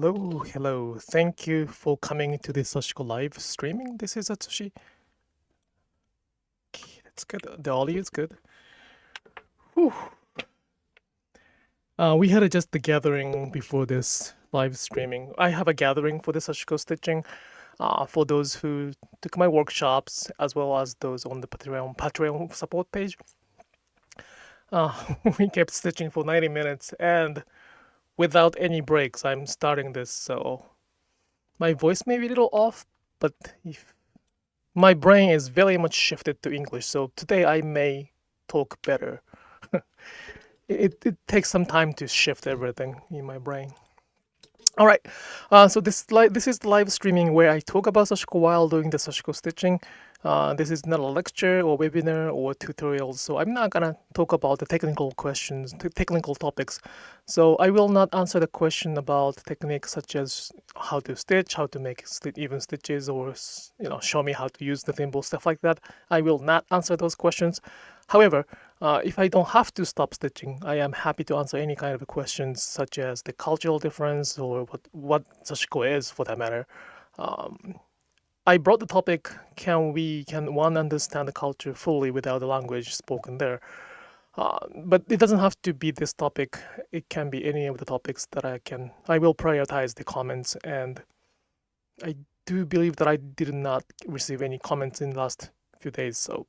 Hello. Thank you for coming to the Sashiko Live Streaming. This is Atsushi. Okay, that's good. The audio is good. Whew. We had just the gathering before this live streaming. I have a gathering for the Sashiko stitching for those who took my workshops as well as those on the Patreon support page. We kept stitching for 90 minutes and without any breaks. I'm starting this, so my voice may be a little off, but if my brain is very much shifted to English, so today I may talk better. it takes some time to shift everything in my brain. All right, so this is the live streaming where I talk about Sashiko while doing the Sashiko stitching. This is not a lecture or webinar or tutorial, so I'm not gonna talk about the technical questions, technical topics. So I will not answer the question about techniques such as how to stitch, how to make even stitches, or show me how to use the thimble, stuff like that. I will not answer those questions. However, if I don't have to stop stitching, I am happy to answer any kind of questions such as the cultural difference or what Sashiko is for that matter. I brought the topic, can one understand the culture fully without the language spoken there? But it doesn't have to be this topic. It can be any of the topics that I will prioritize the comments, and I do believe that I did not receive any comments in the last few days, so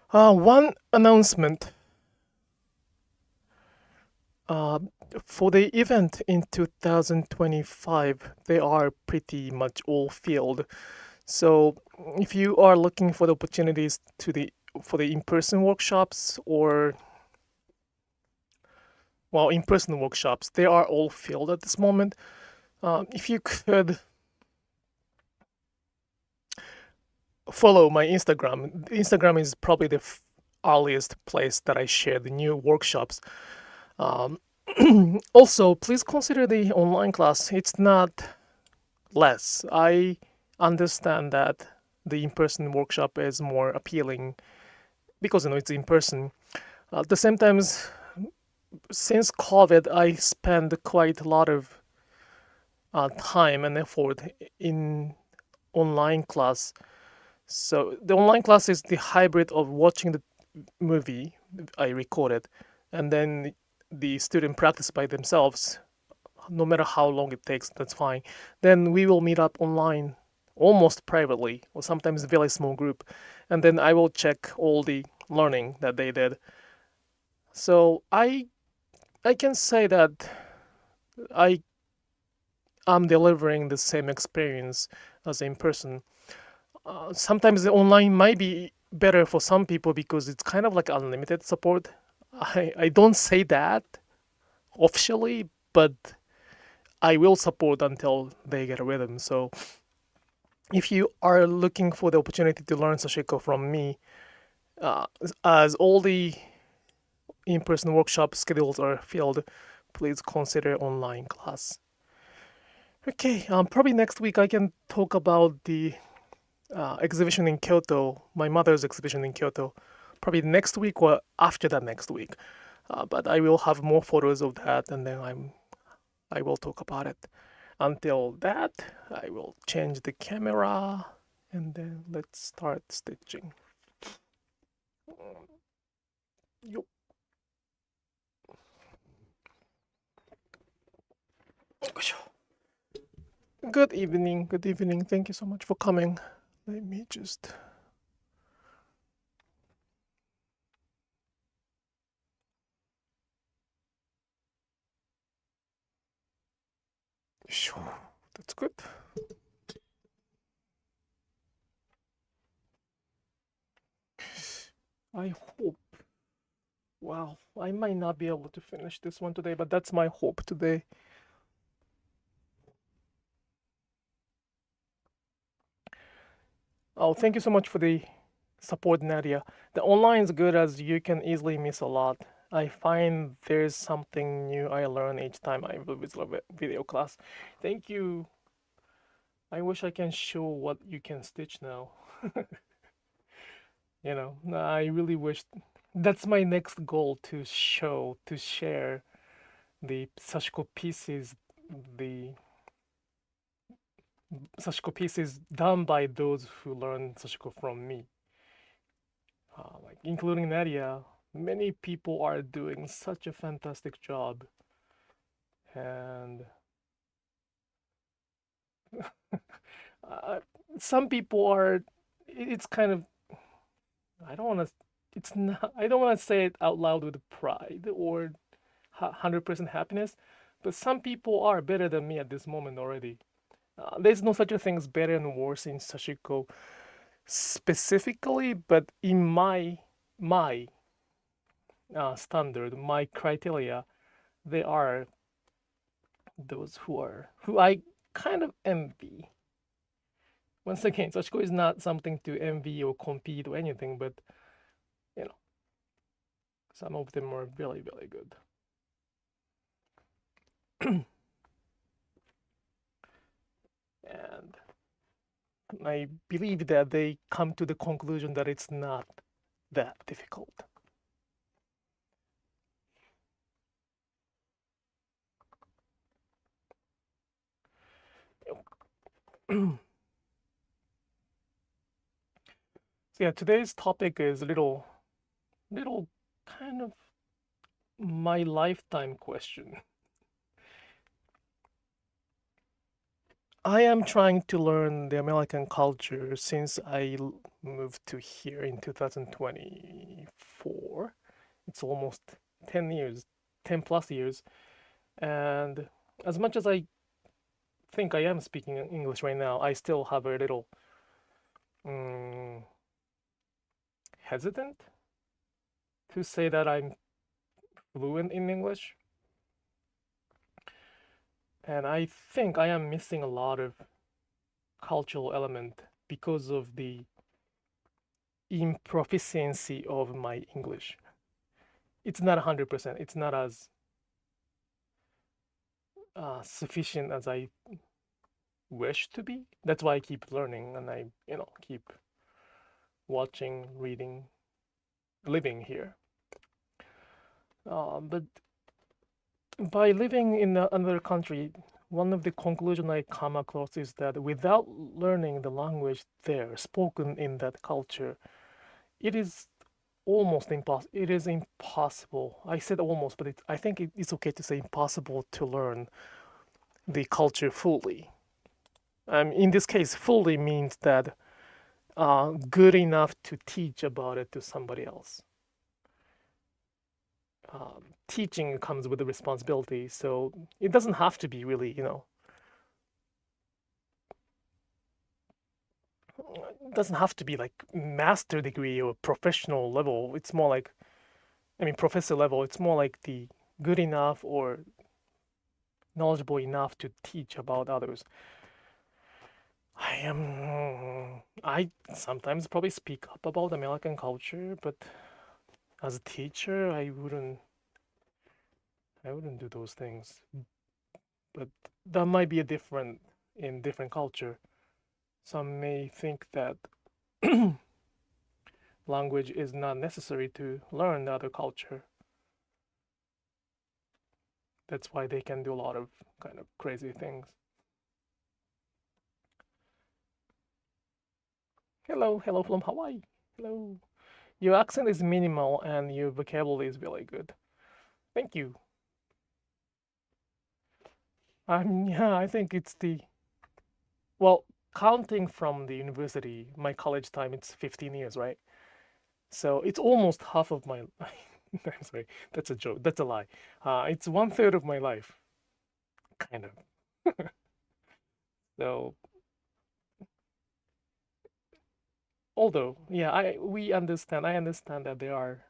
one announcement for the event in 2025, they are pretty much all filled. So if you are looking for the opportunities for the in-person workshops or in-person workshops, they are all filled at this moment. If you could follow my Instagram. Instagram is probably the earliest place that I share the new workshops. Also, please consider the online class. It's not less. I understand that the in-person workshop is more appealing because it's in person. At the same time, since COVID, I spend quite a lot of time and effort in online class. So the online class is the hybrid of watching the movie I recorded, and then the student practice by themselves. No matter how long it takes, that's fine. Then we will meet up online, almost privately, or sometimes a very small group, and then I will check all the learning that they did. So I can say that I am delivering the same experience as in person. Sometimes the online might be better for some people because it's kind of like unlimited support. I don't say that officially, but I will support until they get a rhythm. So if you are looking for the opportunity to learn Sashiko from me, as all the in-person workshop schedules are filled, please consider online class. Okay, probably next week I can talk about the exhibition in Kyoto, my mother's exhibition in Kyoto, probably next week or after that next week. But I will have more photos of that, and then I will talk about it. Until that, I will change the camera, and then let's start stitching. Yo. Good evening, good evening. Thank you so much for coming. Let me just... Sure, that's good. I hope. Wow, I might not be able to finish this one today, but that's my hope today. Oh, thank you so much for the support, Nadia. The online is good as you can easily miss a lot. I find there's something new I learn each time I visit a video class. Thank you. I wish I can show what you can stitch now. I really wish that's my next goal, to share the Sashiko pieces the Sashiko pieces done by those who learned Sashiko from me. Like including Nadia, many people are doing such a fantastic job, and uh, some people are. It's kind of. I don't want to. It's not. I don't want to say it out loud with pride or 100% happiness, but some people are better than me at this moment already. There's no such a thing as better and worse in Sashiko specifically, but in my standard, my criteria, there are those who I kind of envy. Once again, Sashiko is not something to envy or compete or anything, but you know, some of them are really, really good. And I believe that they come to the conclusion that it's not that difficult. So yeah, today's topic is little kind of my lifetime question. I am trying to learn the American culture since I moved to here in 2024. It's almost 10 years, 10 plus years. And as much as I think I am speaking English right now, I still have a little hesitant to say that I'm fluent in English. And I think I am missing a lot of cultural element because of the improficiency of my English. It's not 100%. It's not as sufficient as I wish to be. That's why I keep learning and I, keep watching, reading, living here. But by living in another country, one of the conclusions I come across is that without learning the language there spoken in that culture, it is almost impossible. It is impossible. I said almost, but I think it's okay to say impossible to learn the culture fully. In this case, fully means that good enough to teach about it to somebody else. Teaching comes with the responsibility, so it doesn't have to be really, it doesn't have to be like master degree or professional level. It's more like, professor level. It's more like the good enough or knowledgeable enough to teach about others. I sometimes probably speak up about American culture, but as a teacher, I wouldn't do those things. But that might be in different culture. Some may think that language is not necessary to learn the other culture. That's why they can do a lot of kind of crazy things. Hello from Hawaii. Hello. Your accent is minimal and your vocabulary is really good. Thank you. Yeah, I think it's well, counting from the university, my college time, it's 15 years, right? So it's almost half of my I'm sorry, that's a joke. That's a lie. It's 1/3 of my life, kind of. So, although, yeah, I understand that there are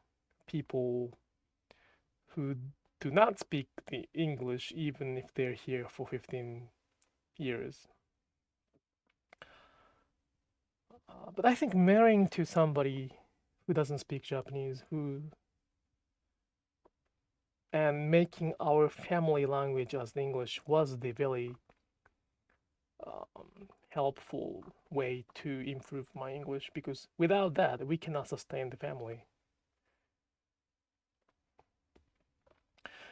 people who do not speak the English even if they're here for 15 years. But I think marrying to somebody who doesn't speak Japanese, and making our family language as English was the very helpful way to improve my English, because without that, we cannot sustain the family.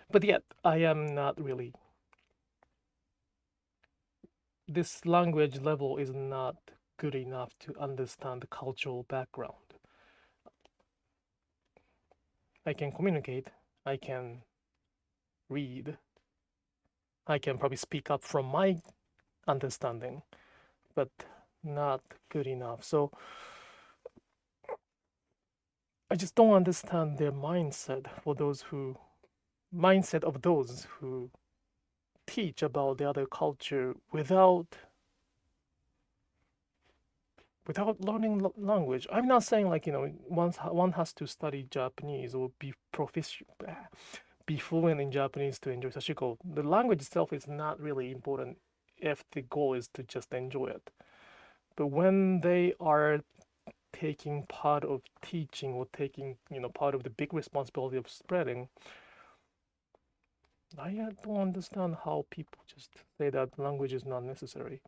But yet, I am not really this language level is not good enough to understand the cultural background. I can communicate, I can read, I can probably speak up from my understanding, but not good enough. So I just don't understand their mindset of those who teach about the other culture without learning language. I'm not saying like one has to study Japanese or be fluent in Japanese to enjoy Sashiko. The language itself is not really important if the goal is to just enjoy it. But when they are taking part of teaching or taking part of the big responsibility of spreading, I don't understand how people just say that language is not necessary.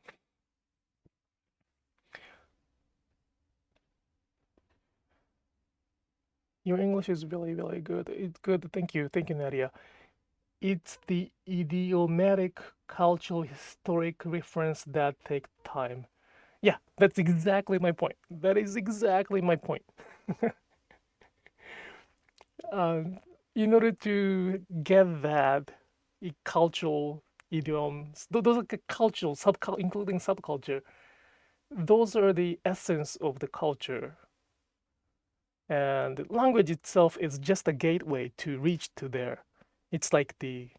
Your English is really, really good. It's good. Thank you, Nadia. It's the idiomatic, cultural, historic reference that take time. Yeah, that's exactly my point. That is exactly my point. In order to get that cultural idioms, those are cultural, including subculture, those are the essence of the culture. And language itself is just a gateway to reach to there. It's like the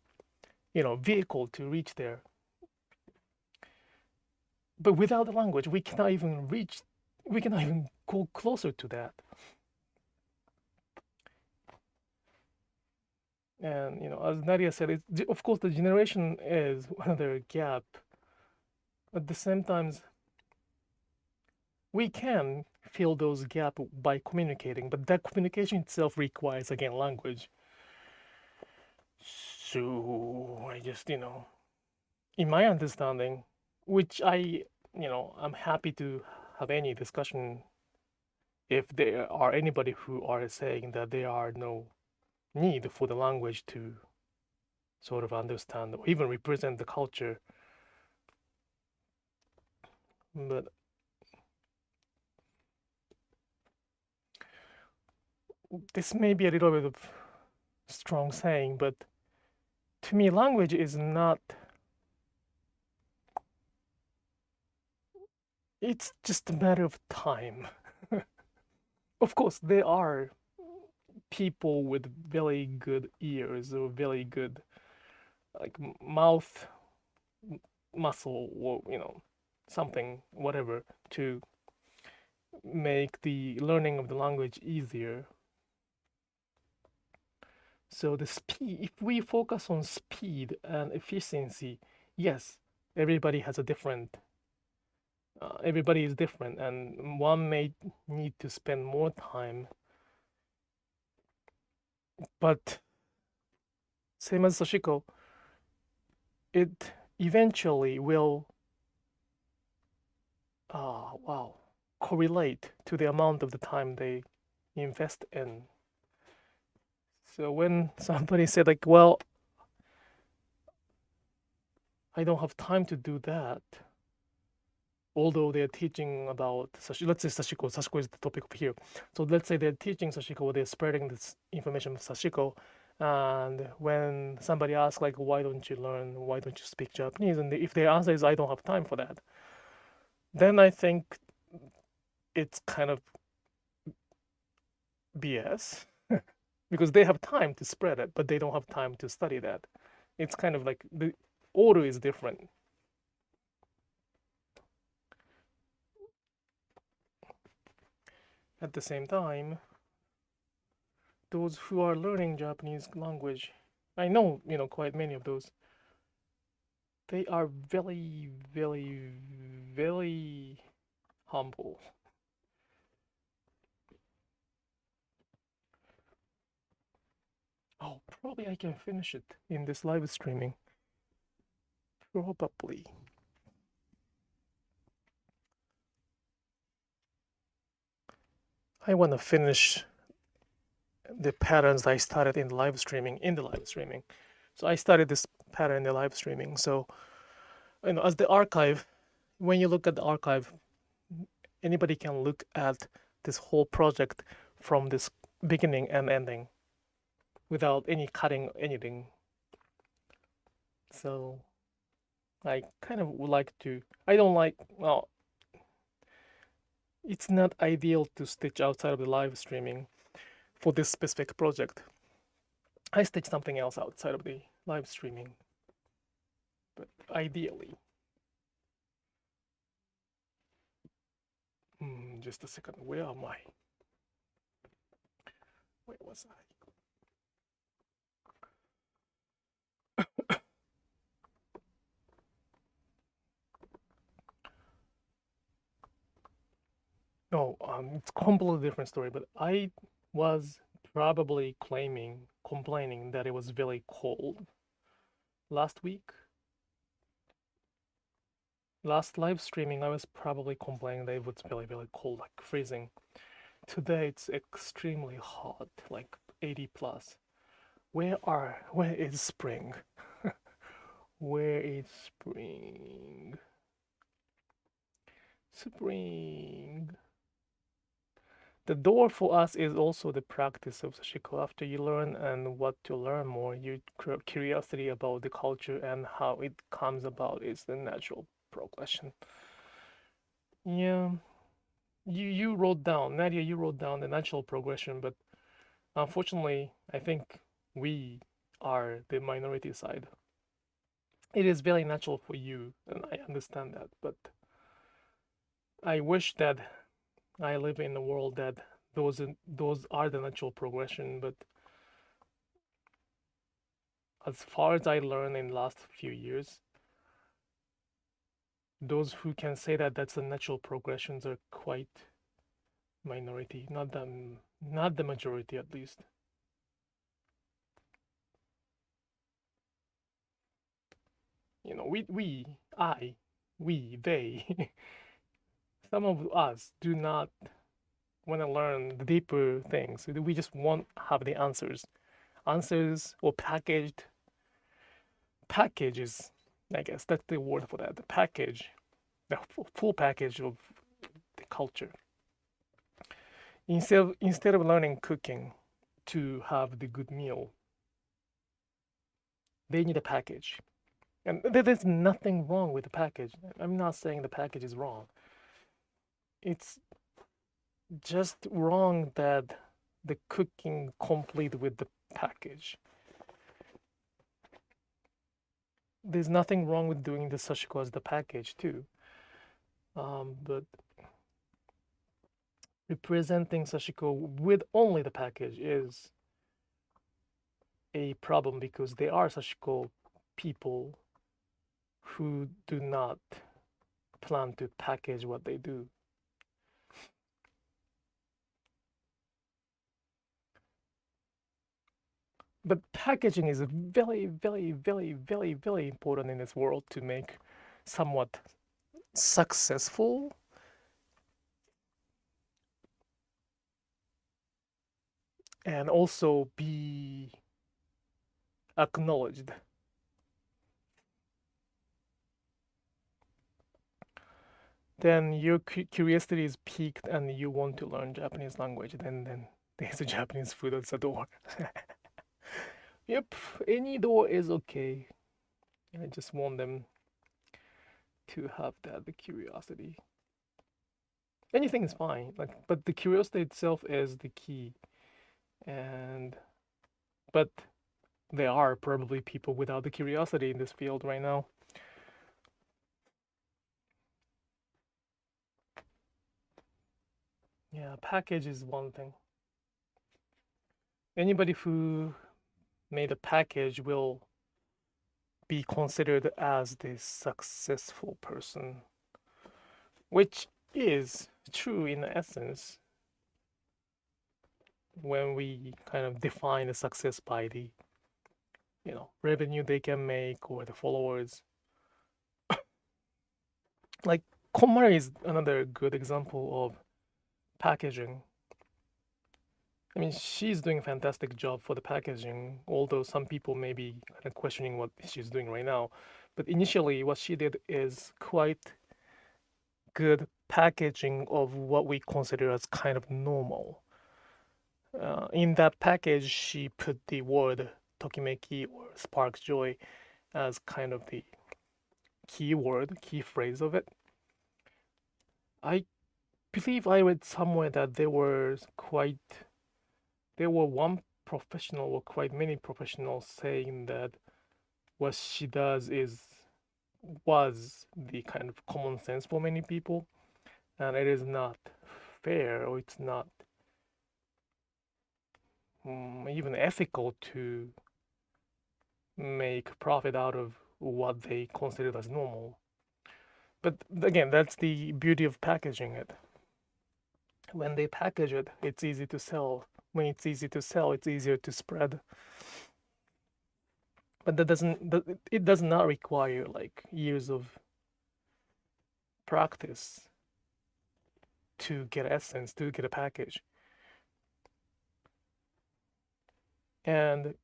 vehicle to reach there. But without the language, we cannot even go closer to that. And as Nadia said, of course the generation is another gap. At the same time, we can fill those gaps by communicating, but that communication itself requires again language. So I just in my understanding, which I'm happy to have any discussion if there are anybody who are saying that there are no need for the language to sort of understand or even represent the culture. But this may be a little bit of strong saying, but to me, language is not. It's just a matter of time. Of course, there are people with very good ears or very good like mouth muscle or something, whatever, to make the learning of the language easier. So the speed, if we focus on speed and efficiency, yes, everybody has a different everybody is different, and one may need to spend more time, but same as Sashiko, it eventually will correlate to the amount of the time they invest in. So when somebody said like, well, I don't have time to do that, although they're teaching about let's say Sashiko is the topic of here. So let's say they're teaching Sashiko, they're spreading this information of Sashiko, and when somebody asks like, why don't you speak Japanese, and if their answer is I don't have time for that, then I think it's kind of BS because they have time to spread it, but they don't have time to study that. It's kind of like the order is different. At the same time, those who are learning Japanese language, I know, quite many of those, they are very, very, very humble. Oh, probably I can finish it in this live streaming. Probably. I want to finish the patterns I started in the live streaming. So I started this pattern in the live streaming. So as the archive, when you look at the archive, anybody can look at this whole project from this beginning and ending without any cutting anything. So I kind of would like to. I don't like. Well, it's not ideal to stitch outside of the live streaming for this specific project. I stitch something else outside of the live streaming, but ideally. Just a second. Where am I? Where was I? No, it's a completely different story. But I was probably complaining that it was very cold last week. Last live streaming, I was probably complaining that it was very, very cold, like freezing. Today it's extremely hot, like 80 plus. Where is spring? Where is spring? Spring. The door for us is also the practice of Sashiko. After you learn and what to learn more, your curiosity about the culture and how it comes about is the natural progression. Yeah, you wrote down, Nadia, you wrote down the natural progression, but unfortunately, I think we are the minority side. It is very natural for you, and I understand that, but I wish that I live in a world that those are the natural progression. But as far as I learned in the last few years, those who can say that that's the natural progressions are quite minority, not the majority at least. You know, they, some of us do not want to learn the deeper things. We just want to have the answers or packages. I guess that's the word for that. The package, the full package of the culture. Instead of learning cooking to have the good meal, they need a package. And there's nothing wrong with the package. I'm not saying the package is wrong. It's just wrong that the cooking complete with the package. There's nothing wrong with doing the sashiko as the package too. But representing sashiko with only the package is a problem because there are sashiko people who do not plan to package what they do. But packaging is very, very, very, very, very important in this world to make somewhat successful. And also be acknowledged. Then your curiosity is piqued and you want to learn Japanese language. Then there's a Japanese food at the door. Yep, any door is okay. I just want them to have the curiosity. Anything is fine, but the curiosity itself is the key. But there are probably people without the curiosity in this field right now. Yeah, package is one thing. Anybody who made a package will be considered as the successful person, which is true in essence when we kind of define the success by the revenue they can make or the followers. Like KonMari is another good example of packaging. I mean, she's doing a fantastic job for the packaging, although some people may be kind of questioning what she's doing right now. But initially, what she did is quite good packaging of what we consider as kind of normal. In that package, she put the word tokimeki or spark joy as kind of the key word, key phrase of it. I believe I read somewhere that there were one professional or quite many professionals saying that what she does was the kind of common sense for many people, and it is not fair, or it's not even ethical to make profit out of what they consider as normal. But again, that's the beauty of packaging it. When they package it, it's easy to sell. When it's easy to sell, it's easier to spread. But it does not require like years of practice to get essence, to get a package. And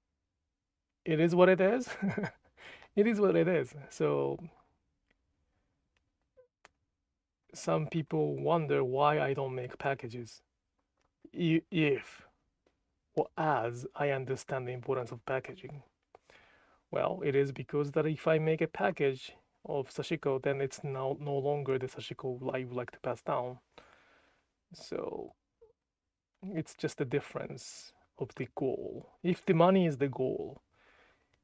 it is what it is. It is what it is. So some people wonder why I don't make packages. If or as I understand the importance of packaging. Well, it is because that if I make a package of Sashiko, then it's now no longer the Sashiko I would like to pass down. So it's just the difference of the goal. If the money is the goal,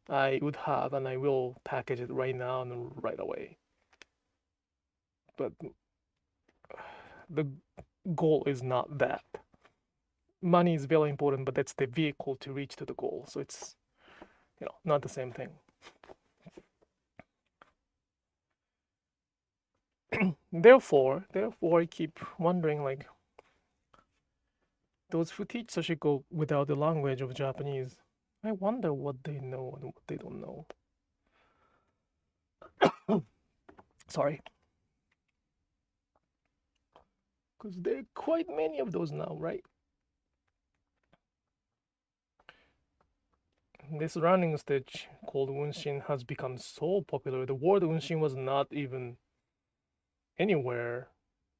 I would have and I will package it right now and right away. But the goal is not that. Money is very important, but that's the vehicle to reach to the goal. So it's, not the same thing. Therefore, I keep wondering, like, those who teach Sashiko without the language of Japanese, I wonder what they know and what they don't know. Sorry. Because there are quite many of those now, right? This running stitch called unshin has become so popular. The word unshin was not even anywhere,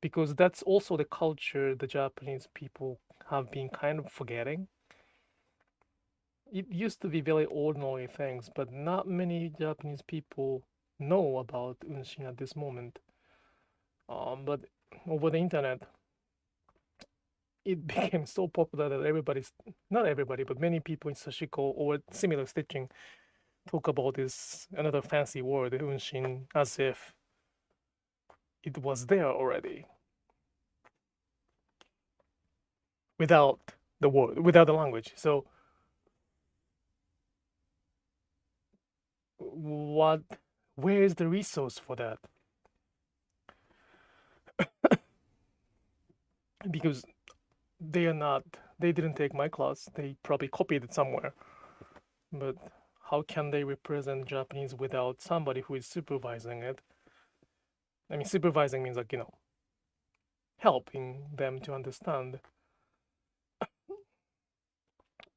because that's also the culture the Japanese people have been kind of forgetting. It used to be very ordinary things, but not many Japanese people know about unshin at this moment. But over the internet, it became so popular that not everybody, but many people in Sashiko or similar stitching talk about this another fancy word, unshin, as if it was there already. Without the word, without the language. So where is the resource for that? Because they didn't take my class, they probably copied it somewhere. But how can they represent Japanese without somebody who is supervising it? I mean, supervising means like, helping them to understand.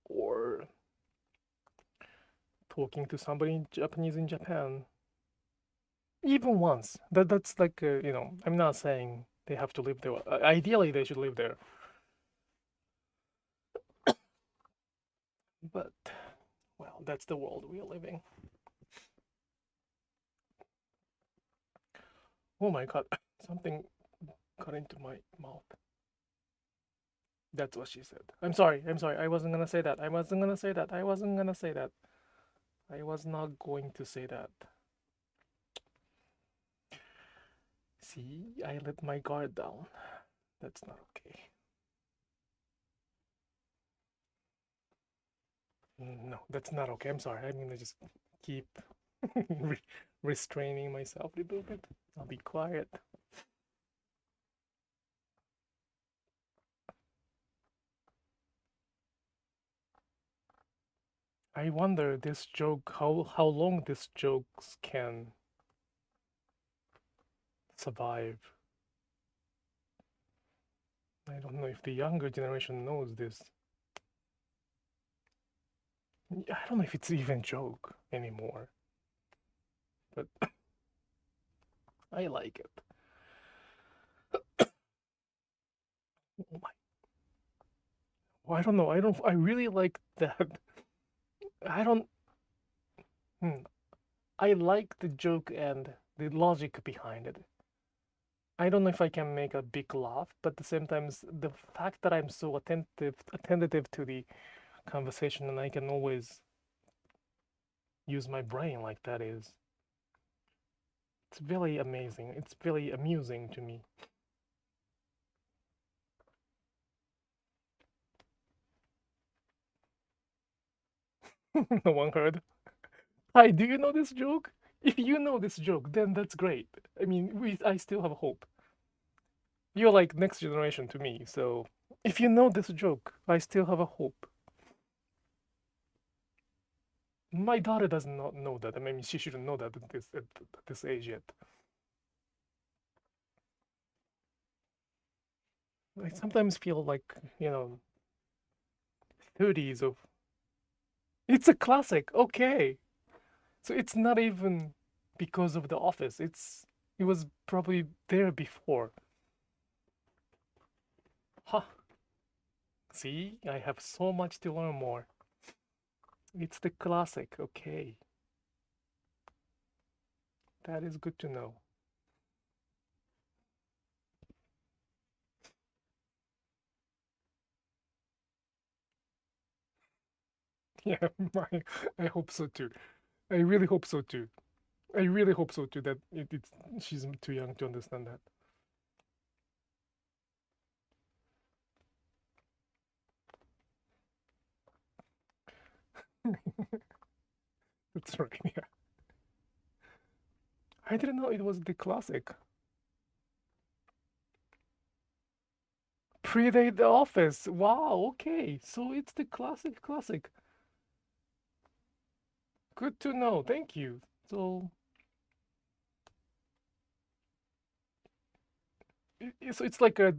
Or talking to somebody in Japanese in Japan. Even once. That's like, I'm not saying they have to live there. Ideally, they should live there. But, well, that's the world we are living. Oh my god, something got into my mouth. That's what she said. I'm sorry. I wasn't gonna say that. I was not going to say that. See, I let my guard down. That's not okay. No, that's not okay. I'm sorry. I'm gonna just keep restraining myself a little bit. I'll be quiet. I wonder this joke, how long this jokes can survive. I don't know if the younger generation knows this. I don't know if it's even a joke anymore. but I like it. Oh my. Well, I don't know. I really like that. I don't. I like the joke and the logic behind it. I don't know if I can make a big laugh, but at the same time, the fact that I'm so attentive to the conversation and I can always use my brain like that is, it's really amazing. It's really amusing to me. No one heard. Hi, do you know this joke? If you know this joke, then that's great. I mean, I still have hope. You're like next generation to me, so if you know this joke, I still have a hope. My daughter does not know that. I mean, she shouldn't know that at this age yet. I sometimes feel like, 30s of. It's a classic. Okay. So it's not even because of The Office. It was probably there before. Huh. See, I have so much to learn more. It's the classic. Okay. That is good to know. Yeah, I hope so too. I really hope so too. I really hope so too that she's too young to understand that. That's right. Yeah. I didn't know it was the classic. Predate The Office. Wow. Okay. So it's the classic. Good to know. Thank you. So, so it's like a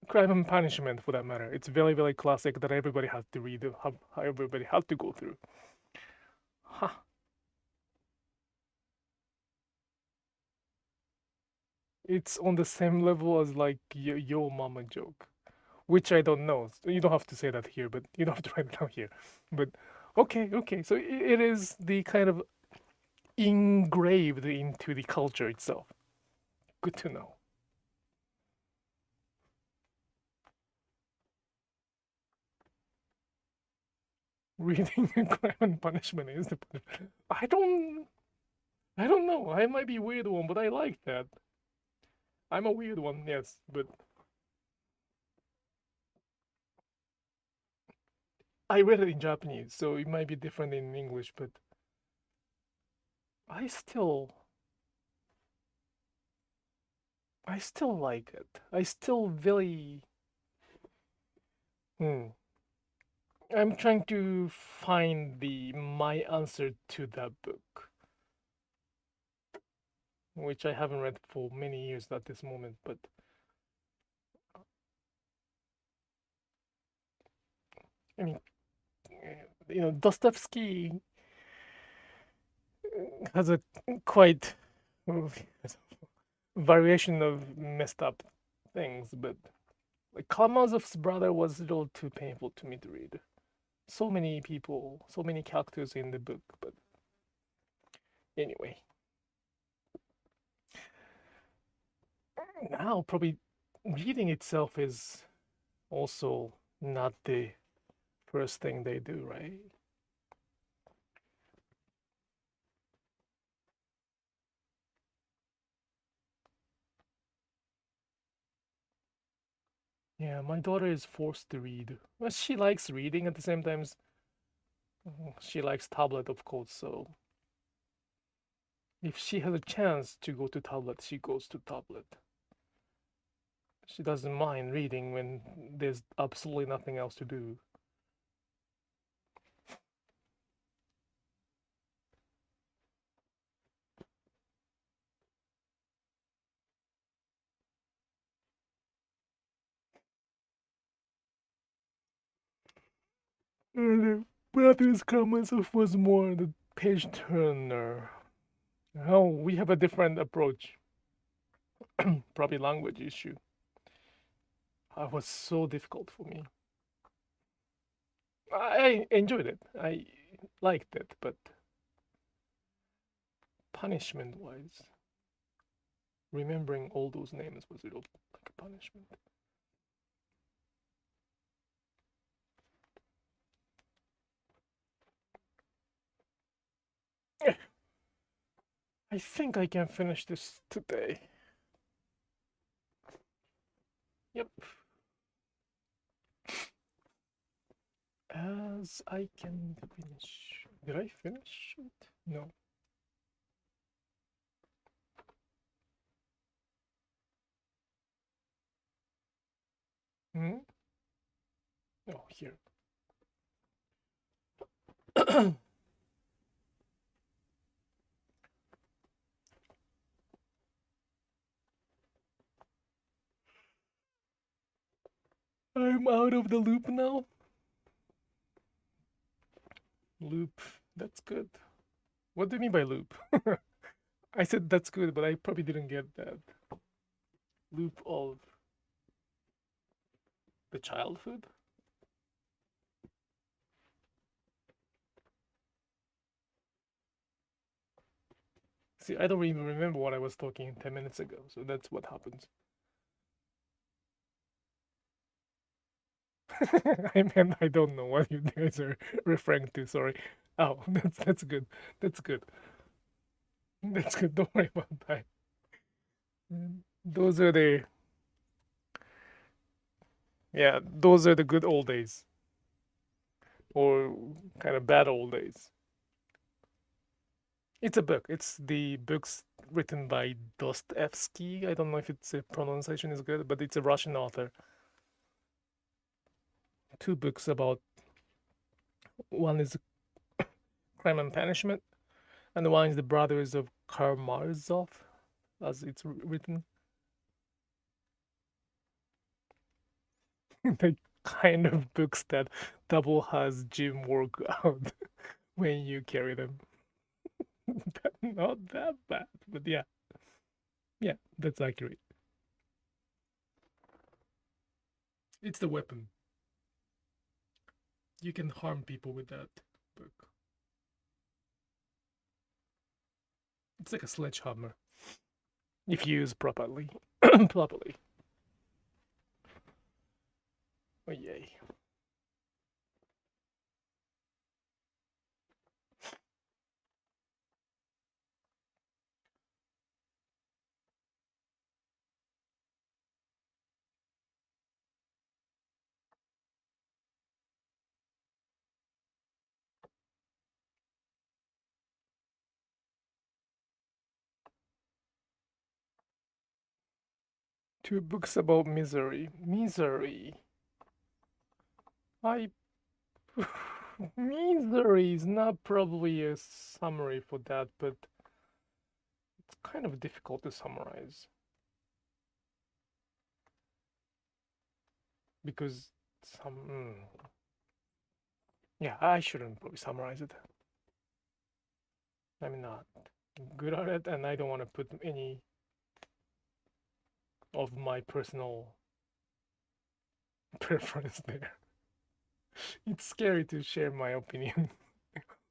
Crime and Punishment for that matter. It's very classic that everybody has to read, how everybody has to go through. Huh. It's on the same level as like Yo Mama joke, which I don't know. So you don't have to say that here, but you don't have to write it down here. But okay. So it is the kind of engraved into the culture itself. Good to know. Reading Crime and Punishment is the punishment. I don't know. I might be a weird one, but I like that. I'm a weird one, yes, but I read it in Japanese, so it might be different in English, but I still I still like it. I still really hmm. I'm trying to find the my answer to that book, which I haven't read for many years at this moment, but I mean, Dostoevsky has a quite variation of messed up things, but like Karamazov's brother was a little too painful to me to read. So many people, so many characters in the book, but anyway. Now, probably reading itself is also not the first thing they do, right? Yeah, my daughter is forced to read. Well, she likes reading at the same time. She likes tablet, of course. So if she has a chance to go to tablet, she goes to tablet. She doesn't mind reading when there's absolutely nothing else to do. And Brothers Karamazov was more the page turner. Oh, we have a different approach. Probably language issue. It was so difficult for me. I enjoyed it. I liked it, but punishment-wise, remembering all those names was like a punishment. I think I can finish this today. Yep. As I can finish. Did I finish it? No. Hmm? Oh, here. I'm out of the loop now. Loop. That's good. What do you mean by loop? I said that's good, but I probably didn't get that. Loop of the childhood? See, I don't even remember what I was talking 10 minutes ago, so that's what happens. I mean, I don't know what you guys are referring to, sorry. Oh, that's good. That's good. That's good. Don't worry about that. Those are the those are the good old days. Or kind of bad old days. It's a book. It's the books written by Dostoevsky. I don't know if its pronunciation is good, but it's a Russian author. Two books about one is Crime and Punishment, and one is The Brothers of Karamazov, as it's written. The kind of books that double has gym workout when you carry them. Not that bad, but yeah, that's accurate. It's the weapon. You can harm people with that book. It's like a sledgehammer if used properly. properly. Oh yay. Two books about misery. Misery. I misery is not probably a summary for that, but it's kind of difficult to summarize. Because yeah, I shouldn't probably summarize it. I'm not good at it, and I don't want to put any of my personal preference there. It's scary to share my opinion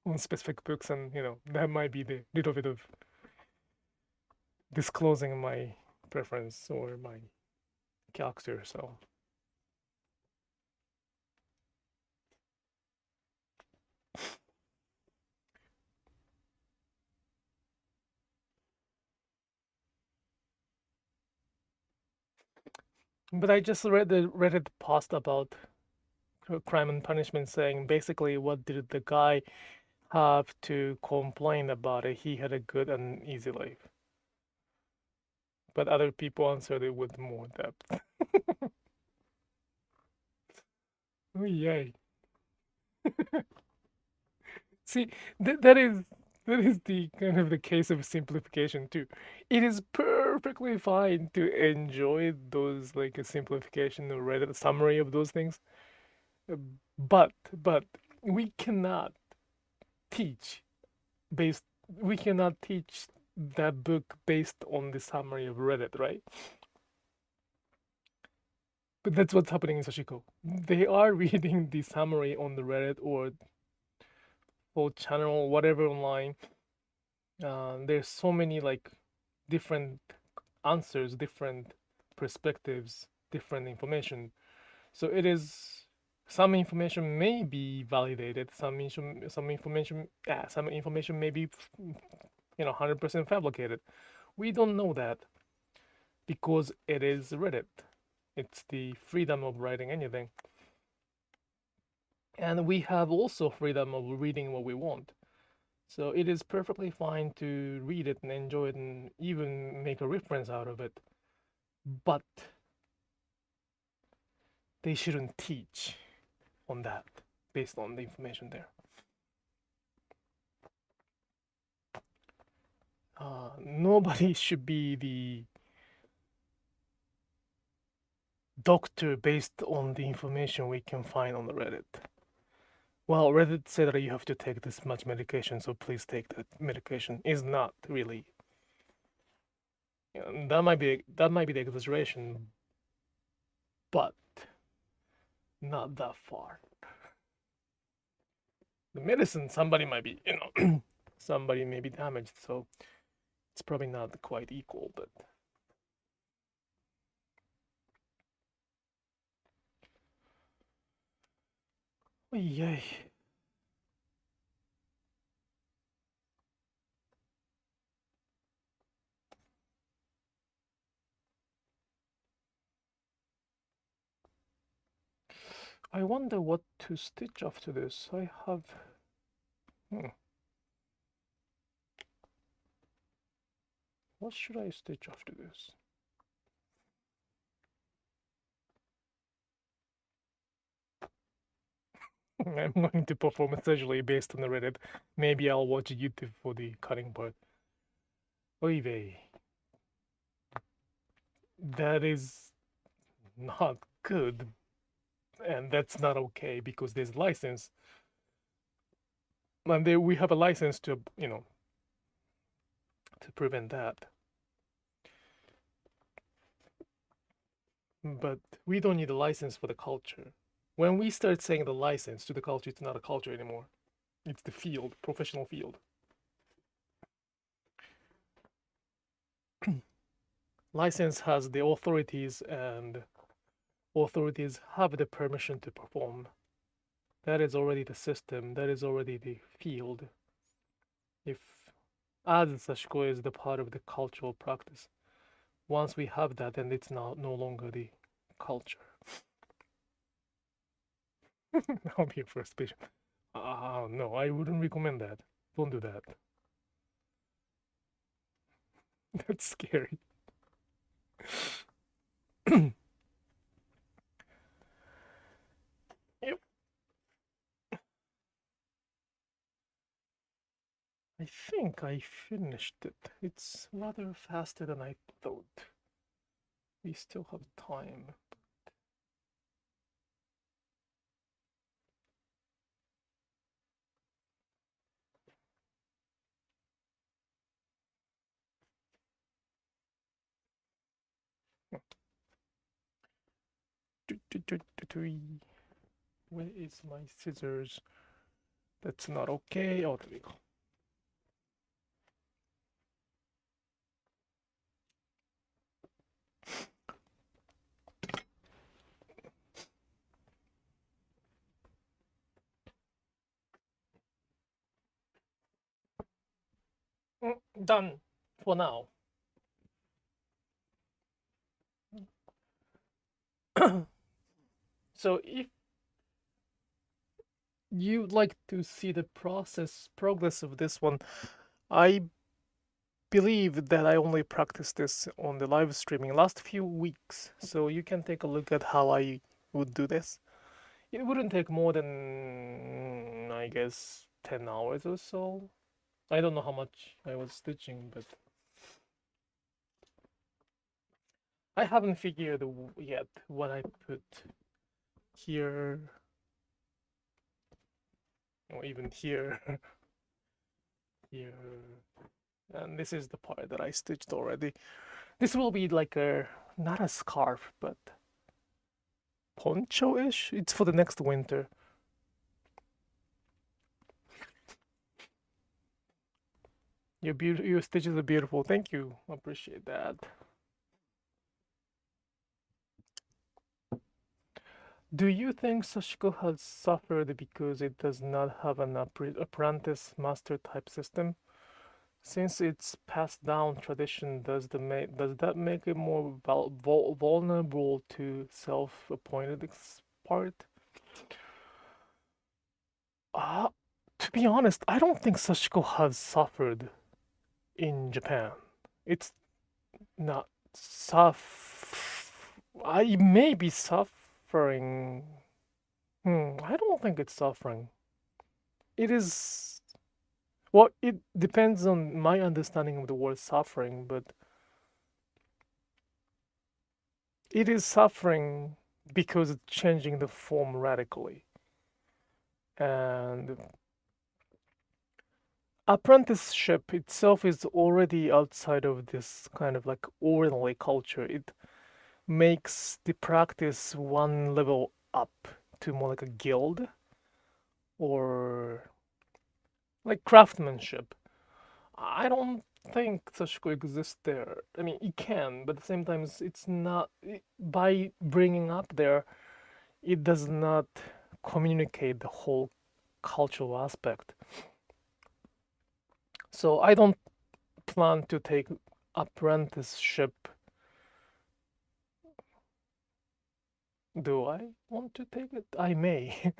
on specific books, and that might be the little bit of disclosing my preference or my character. So but I just read the Reddit post about Crime and Punishment saying basically what did the guy have to complain about it? He had a good and easy life. But other people answered it with more depth. Oh, yay. See, that is the kind of the case of simplification too. It is perfectly fine to enjoy those like a simplification or read a summary of those things, but we cannot teach based. We cannot teach that book based on the summary of Reddit, right? But that's what's happening in Sashiko. They are reading the summary on the Reddit or channel, whatever online. There's so many like different answers, different perspectives, different information. So it is some information may be validated, some information may be 100% fabricated. We don't know that because it is Reddit. It's the freedom of writing anything. And we have also freedom of reading what we want. So it is perfectly fine to read it and enjoy it and even make a reference out of it. But they shouldn't teach on that based on the information there. Nobody should be the doctor based on the information we can find on the Reddit. Well, Reddit said that you have to take this much medication, so please take that medication. Is not really. That might be the exaggeration, but not that far. The medicine, somebody might be, somebody may be damaged, so it's probably not quite equal, but. Oh, yay. I wonder what to stitch after this. I have. What should I stitch after this? I'm going to perform essentially based on the Reddit. Maybe I'll watch YouTube for the cutting part. Oy vey. That is not good. And that's not okay because there's a license. And we have a license to, to prevent that. But we don't need a license for the culture. When we start saying the license to the culture, it's not a culture anymore. It's the field, professional field. License has the authorities, and authorities have the permission to perform. That is already the system, that is already the field. If as Sashiko is the part of the cultural practice, once we have that, then it's no longer the culture. I'll be a first patient. No, I wouldn't recommend that. Don't do that. That's scary. Yep. I think I finished it. It's rather faster than I thought. We still have time. Where is my scissors? That's not okay. Oh, there we go. Done for now. So if you'd like to see the progress of this one, I believe that I only practiced this on the live streaming last few weeks, so you can take a look at how I would do this. It wouldn't take more than, I guess, 10 hours or so. I don't know how much I was stitching, but I haven't figured yet what I put here, or even here, here, And this is the part that I stitched already. This will be like a, not a scarf, but poncho-ish. It's for the next winter. Your stitches are beautiful. Thank you. Appreciate that. Do you think Sashiko has suffered because it does not have an apprentice master type system? Since it's passed down tradition, does that make it more vulnerable to self-appointed part? To be honest, I don't think Sashiko has suffered in Japan. It's not I may be suffering. I don't think it's suffering. It is. Well, it depends on my understanding of the word suffering, but it is suffering because it's changing the form radically. And apprenticeship itself is already outside of this kind of like orderly culture. It makes the practice one level up to more like a guild or like craftsmanship. I don't think Sashiko exists there. I mean, it can, but at the same time, it's not. By bringing up there, it does not communicate the whole cultural aspect. So I don't plan to take apprenticeship. Do I want to take it? I may.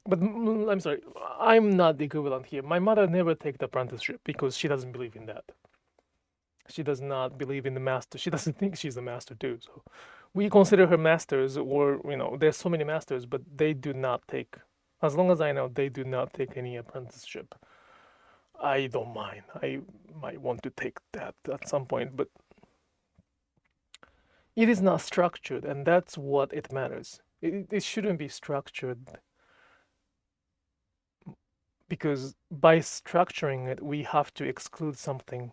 But I'm sorry, I'm not the equivalent here. My mother never take the apprenticeship because she doesn't believe in that. She does not believe in the master. She doesn't think she's a master too. So we consider her masters, or there's so many masters, but they do not take. As long as I know, they do not take any apprenticeship. I don't mind. I might want to take that at some point, but it is not structured, and that's what it matters. It shouldn't be structured because by structuring it, we have to exclude something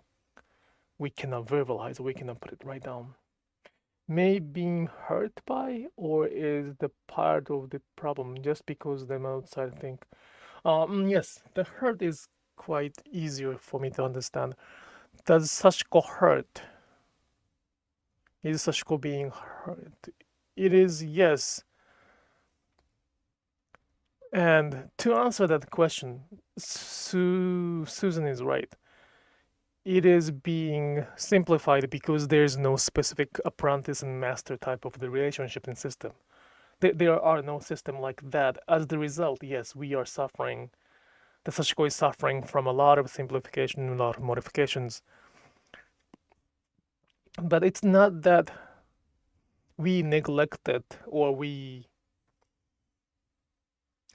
we cannot verbalize, we cannot put it right down. May being hurt by, or is the part of the problem just because them outside think? Yes, the hurt is quite easier for me to understand. Does Sashiko hurt? Is Sashiko being hurt? It is yes. And to answer that question, Susan is right. It is being simplified because there's no specific apprentice and master type of the relationship and system. There are no system like that. As the result, yes, we are suffering. The Sashiko is suffering from a lot of simplification and a lot of modifications. But it's not that we neglected or we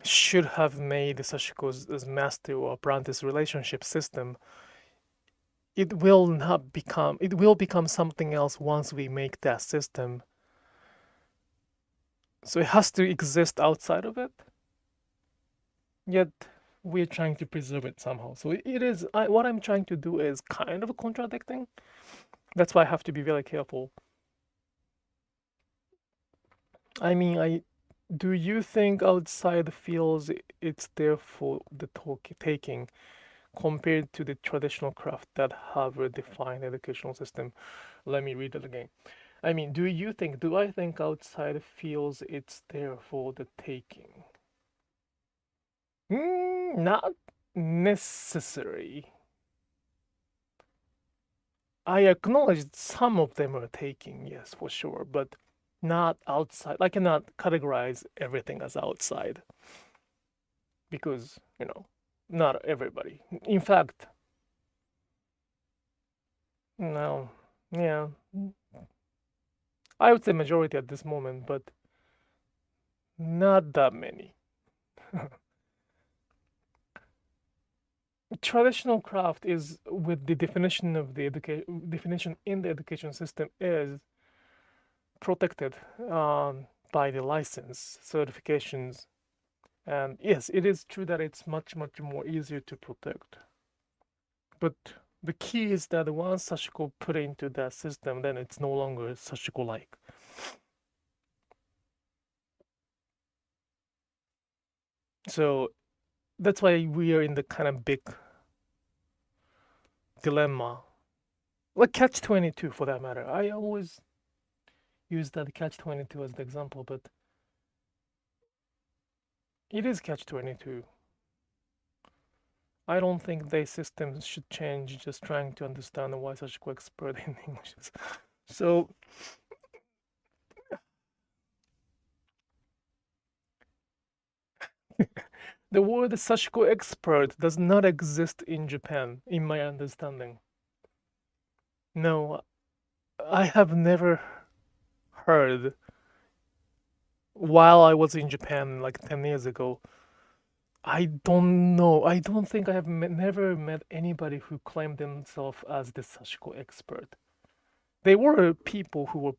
should have made Sashiko's master or apprentice relationship system. It will become something else once we make that system. So it has to exist outside of it. Yet we're trying to preserve it somehow. So it is what I'm trying to do is kind of contradicting. That's why I have to be very careful. I mean, do you think outside feels it's there for the taking compared to the traditional craft that have a defined educational system? Let me read it again. I mean, do I think outside feels it's there for the taking? Not necessary. I acknowledge some of them are taking, yes, for sure, but not outside. I cannot categorize everything as outside because, not everybody. In fact, no, yeah, I would say majority at this moment, but not that many. Traditional craft is with the definition of the definition in the education system is protected by the license certifications, and yes, it is true that it's much more easier to protect. But the key is that once Sashiko put into that system, then it's no longer Sashiko-like. So that's why we are in the kind of big dilemma. Like catch-22 for that matter. I always use that catch-22 as the example, but it is catch-22. I don't think their systems should change just trying to understand why Sashiko expert in English is. So the word Sashiko expert does not exist in Japan, in my understanding. No, I have never heard while I was in Japan like 10 years ago. I don't know. I don't think I have never met anybody who claimed themselves as the Sashiko expert. There were people who were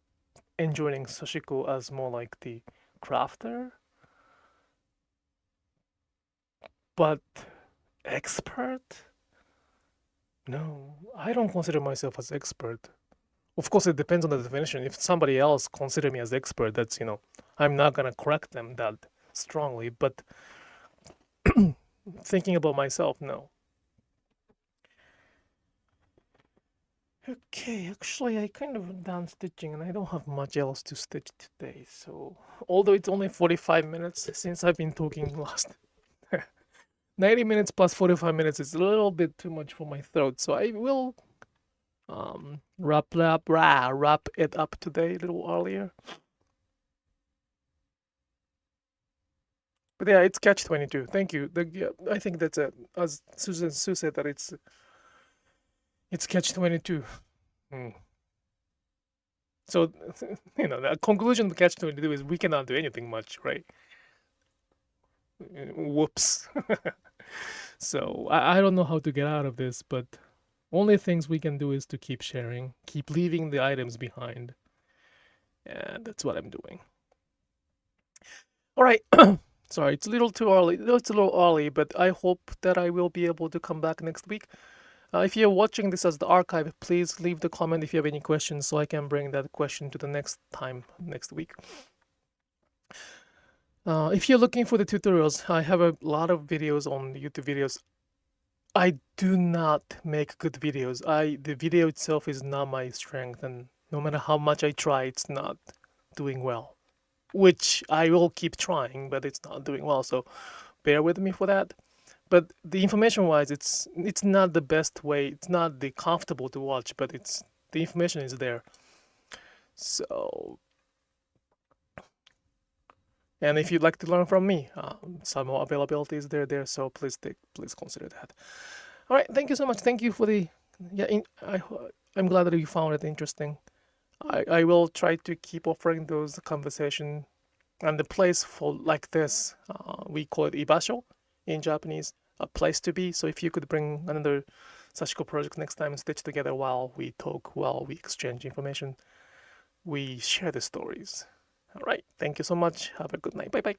enjoying Sashiko as more like the crafter, but expert? No, I don't consider myself as expert. Of course, it depends on the definition. If somebody else consider me as expert, that's, I'm not gonna correct them that strongly, but thinking about myself, no. Okay, actually, I kind of done stitching and I don't have much else to stitch today. So, although it's only 45 minutes since I've been talking last 90 minutes plus 45 minutes is a little bit too much for my throat. So I will wrap it up today a little earlier. But yeah, it's catch-22. Thank you. I think that's it. As Sue said that it's catch-22. So, the conclusion of catch-22 is we cannot do anything much, right? Whoops. So I don't know how to get out of this, but only things we can do is to keep sharing, keep leaving the items behind. And that's what I'm doing. All right. Sorry, it's a little too early. It's a little early, but I hope that I will be able to come back next week. If you're watching this as the archive, please leave the comment if you have any questions so I can bring that question to the next week. If you're looking for the tutorials, I have a lot of videos on YouTube videos. I do not make good videos. The video itself is not my strength, and no matter how much I try, it's not doing well. Which I will keep trying, but it's not doing well. So bear with me for that. But the information-wise, it's not the best way. It's not the comfortable to watch, but the information is there. So, and if you'd like to learn from me, some more availability is there. So please consider that. All right, thank you so much. Thank you for I'm glad that you found it interesting. I will try to keep offering those conversation, and the place for like this, we call it ibasho in Japanese, a place to be. So if you could bring another Sashiko project next time and stitch together while we talk, while we exchange information, we share the stories. All right, thank you so much. Have a good night. Bye bye.